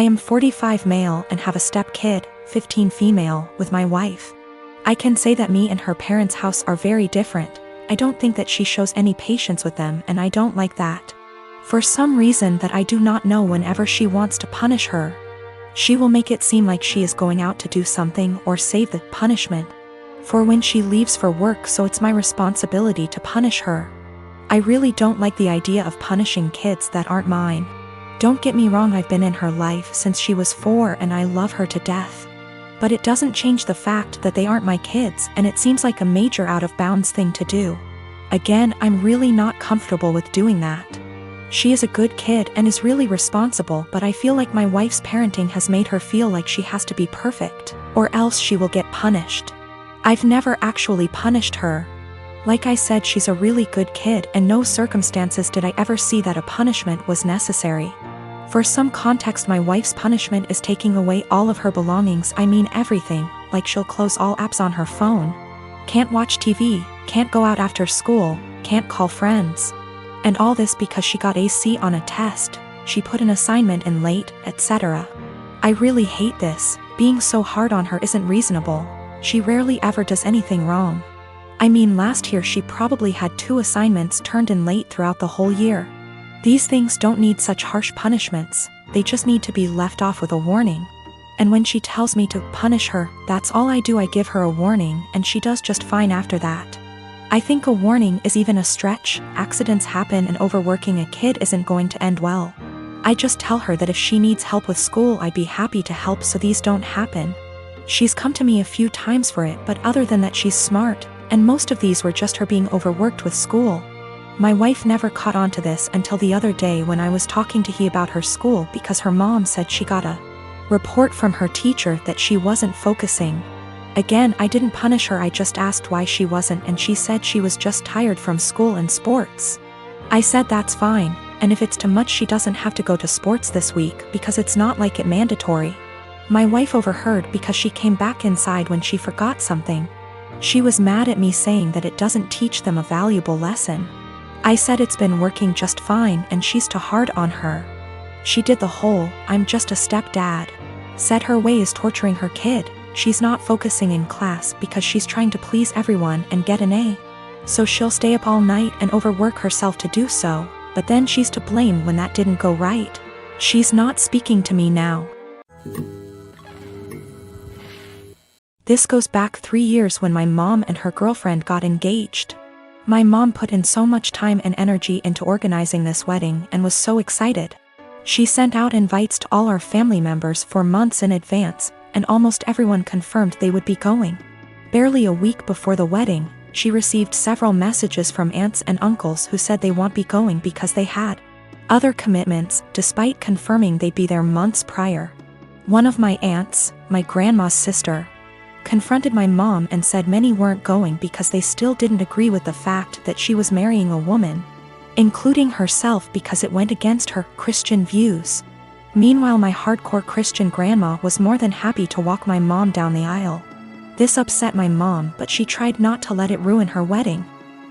I am 45 male and have a step kid, 15 female, with my wife. I can say that me and her parents' house are very different. I don't think that she shows any patience with them, and I don't like that. For some reason that I do not know, whenever she wants to punish her, she will make it seem like she is going out to do something or save the punishment for when she leaves for work, so it's my responsibility to punish her. I really don't like the idea of punishing kids that aren't mine. Don't get me wrong, I've been in her life since she was 4 and I love her to death. But it doesn't change the fact that they aren't my kids, and it seems like a major out of bounds thing to do. Again, I'm really not comfortable with doing that. She is a good kid and is really responsible, but I feel like my wife's parenting has made her feel like she has to be perfect, or else she will get punished. I've never actually punished her. Like I said, she's a really good kid, and no circumstances did I ever see that a punishment was necessary. For some context, my wife's punishment is taking away all of her belongings. I mean everything, like she'll close all apps on her phone, can't watch TV, can't go out after school, can't call friends. And all this because she got a C on a test, she put an assignment in late, etc. I really hate this. Being so hard on her isn't reasonable. She rarely ever does anything wrong. I mean, last year she probably had 2 assignments turned in late throughout the whole year. These things don't need such harsh punishments, they just need to be left off with a warning. And when she tells me to punish her, that's all I do. I give her a warning and she does just fine after that. I think a warning is even a stretch. Accidents happen, and overworking a kid isn't going to end well. I just tell her that if she needs help with school, I'd be happy to help so these don't happen. She's come to me a few times for it, but other than that, she's smart, and most of these were just her being overworked with school. My wife never caught on to this until the other day when I was talking to he about her school, because her mom said she got a report from her teacher that she wasn't focusing. Again, I didn't punish her, I just asked why she wasn't, and she said she was just tired from school and sports. I said that's fine, and if it's too much she doesn't have to go to sports this week because it's not like it mandatory. My wife overheard because she came back inside when she forgot something. She was mad at me, saying that it doesn't teach them a valuable lesson. I said it's been working just fine and she's too hard on her. She did the whole "I'm just a stepdad" said her way is torturing her kid. She's not focusing in class because she's trying to please everyone and get an A. So she'll stay up all night and overwork herself to do so, but then she's to blame when that didn't go right. She's not speaking to me now. This goes back 3 years when my mom and her girlfriend got engaged. My mom put in so much time and energy into organizing this wedding and was so excited. She sent out invites to all our family members for months in advance, and almost everyone confirmed they would be going. Barely a week before the wedding, she received several messages from aunts and uncles who said they won't be going because they had other commitments, despite confirming they'd be there months prior. One of my aunts, my grandma's sister, confronted my mom and said many weren't going because they still didn't agree with the fact that she was marrying a woman, including herself, because it went against her Christian views. Meanwhile, my hardcore Christian grandma was more than happy to walk my mom down the aisle. This upset my mom, but she tried not to let it ruin her wedding.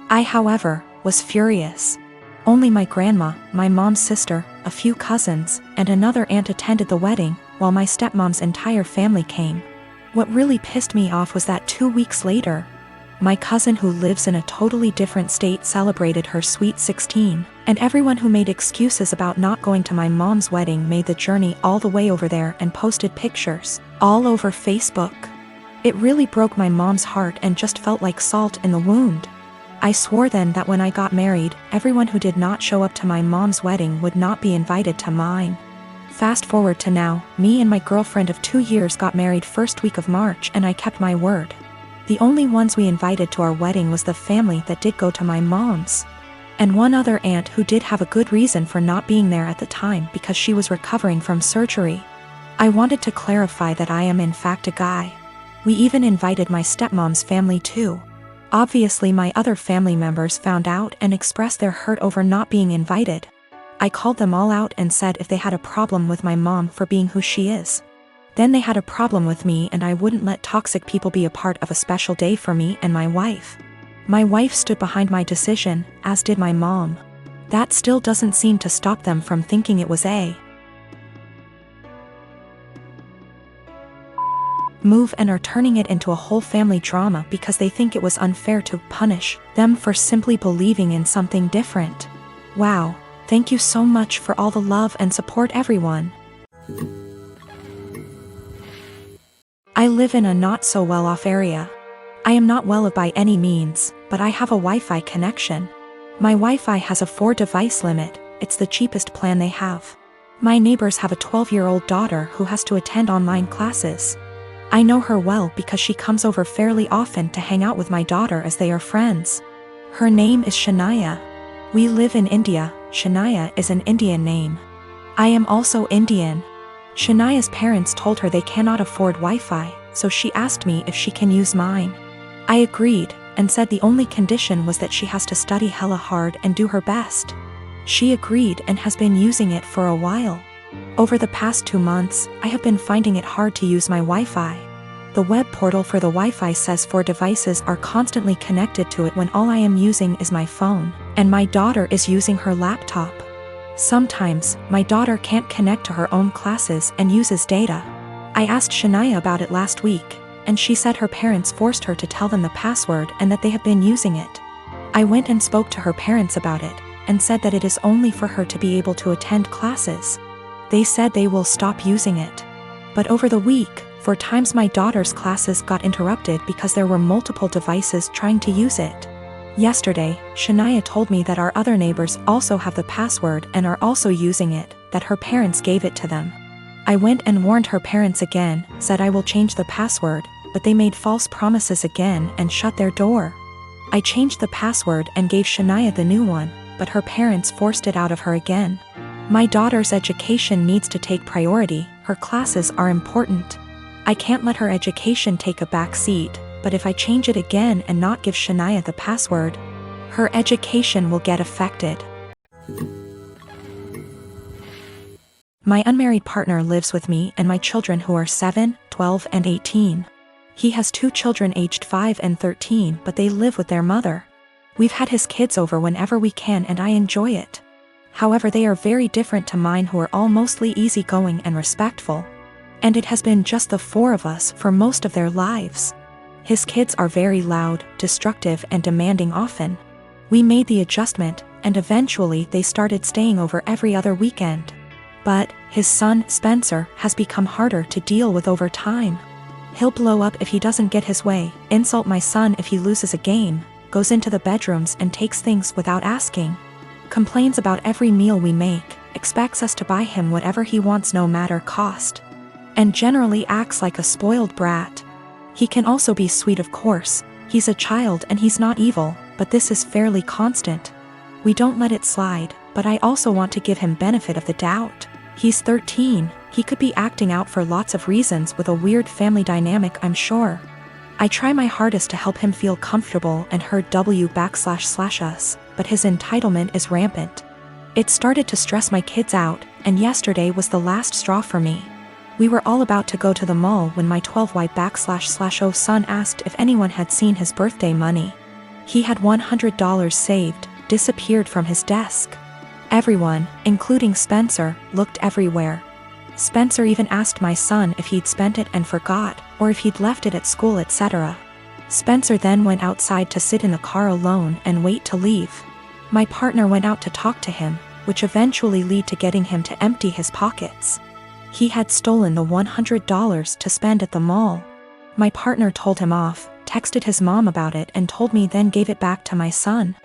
I, however, was furious. Only my grandma, my mom's sister, a few cousins, and another aunt attended the wedding, while my stepmom's entire family came. What really pissed me off was that 2 weeks later, my cousin, who lives in a totally different state, celebrated her sweet 16, and everyone who made excuses about not going to my mom's wedding made the journey all the way over there and posted pictures all over Facebook. It really broke my mom's heart and just felt like salt in the wound. I swore then that when I got married, everyone who did not show up to my mom's wedding would not be invited to mine. Fast forward to now, me and my girlfriend of 2 years got married first week of March, and I kept my word. The only ones we invited to our wedding was the family that did go to my mom's, and one other aunt who did have a good reason for not being there at the time because she was recovering from surgery. I wanted to clarify that I am in fact a guy. We even invited my stepmom's family too. Obviously my other family members found out and expressed their hurt over not being invited. I called them all out and said if they had a problem with my mom for being who she is, then they had a problem with me, and I wouldn't let toxic people be a part of a special day for me and my wife. My wife stood behind my decision, as did my mom. That still doesn't seem to stop them from thinking it was a move and are turning it into a whole family drama because they think it was unfair to punish them for simply believing in something different. Wow, thank you so much for all the love and support, everyone. I live in a not so well-off area. I am not well-off by any means, but I have a Wi-Fi connection. My Wi-Fi has a 4-device limit. It's the cheapest plan they have. My neighbors have a 12-year-old daughter who has to attend online classes. I know her well because she comes over fairly often to hang out with my daughter as they are friends. Her name is Shania. We live in India. Shania is an Indian name. I am also Indian. Shania's parents told her they cannot afford Wi-Fi, so she asked me if she can use mine. I agreed, and said the only condition was that she has to study hella hard and do her best. She agreed and has been using it for a while. Over the past 2 months, I have been finding it hard to use my Wi-Fi. The web portal for the Wi-Fi says 4 devices are constantly connected to it when all I am using is my phone, and my daughter is using her laptop. Sometimes, my daughter can't connect to her own classes and uses data. I asked Shania about it last week, and she said her parents forced her to tell them the password and that they have been using it. I went and spoke to her parents about it, and said that it is only for her to be able to attend classes. They said they will stop using it. But over the week, 4 times my daughter's classes got interrupted because there were multiple devices trying to use it. Yesterday, Shania told me that our other neighbors also have the password and are also using it, that her parents gave it to them. I went and warned her parents again, said I will change the password, but they made false promises again and shut their door. I changed the password and gave Shania the new one, but her parents forced it out of her again. My daughter's education needs to take priority, her classes are important. I can't let her education take a back seat, but if I change it again and not give Shania the password, her education will get affected. My unmarried partner lives with me and my children who are 7, 12, and 18. He has 2 children aged 5 and 13, but they live with their mother. We've had his kids over whenever we can and I enjoy it. However, they are very different to mine, who are all mostly easygoing and respectful. And it has been just the 4 of us for most of their lives. His kids are very loud, destructive, and demanding often. We made the adjustment, and eventually they started staying over every other weekend. But his son, Spencer, has become harder to deal with over time. He'll blow up if he doesn't get his way, insult my son if he loses a game, goes into the bedrooms and takes things without asking, complains about every meal we make, expects us to buy him whatever he wants no matter cost, and generally acts like a spoiled brat. He can also be sweet, of course. He's a child and he's not evil, but this is fairly constant. We don't let it slide, but I also want to give him benefit of the doubt. He's 13, he could be acting out for lots of reasons with a weird family dynamic, I'm sure. I try my hardest to help him feel comfortable and heard //us, but his entitlement is rampant. It started to stress my kids out, and yesterday was the last straw for me. We were all about to go to the mall when my 12Y//O son asked if anyone had seen his birthday money. He had $100 saved, disappeared from his desk. Everyone, including Spencer, looked everywhere. Spencer even asked my son if he'd spent it and forgot, or if he'd left it at school, etc. Spencer then went outside to sit in the car alone and wait to leave. My partner went out to talk to him, which eventually led to getting him to empty his pockets. He had stolen the $100 to spend at the mall. My partner told him off, texted his mom about it and told me, then gave it back to my son.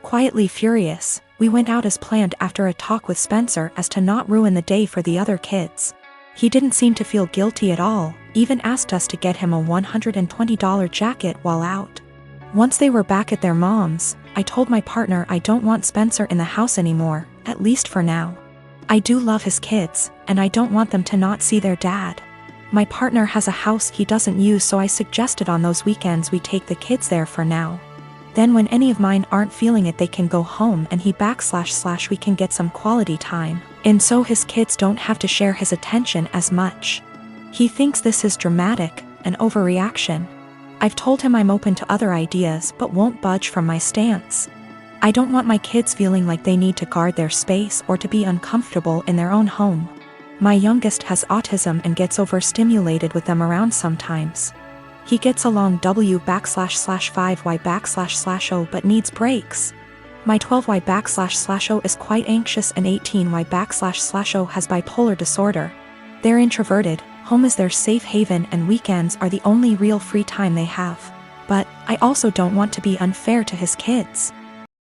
Quietly furious, we went out as planned after a talk with Spencer as to not ruin the day for the other kids. He didn't seem to feel guilty at all, even asked us to get him a $120 jacket while out. Once they were back at their mom's, I told my partner I don't want Spencer in the house anymore, at least for now. I do love his kids, and I don't want them to not see their dad. My partner has a house he doesn't use, so I suggested on those weekends we take the kids there for now. Then when any of mine aren't feeling it, they can go home and / we can get some quality time, and so his kids don't have to share his attention as much. He thinks this is dramatic, an overreaction. I've told him I'm open to other ideas but won't budge from my stance. I don't want my kids feeling like they need to guard their space or to be uncomfortable in their own home. My youngest has autism and gets overstimulated with them around sometimes. He gets along W//5Y//O but needs breaks. My 12Y//O is quite anxious and 18Y//O has bipolar disorder. They're introverted, home is their safe haven and weekends are the only real free time they have. But I also don't want to be unfair to his kids.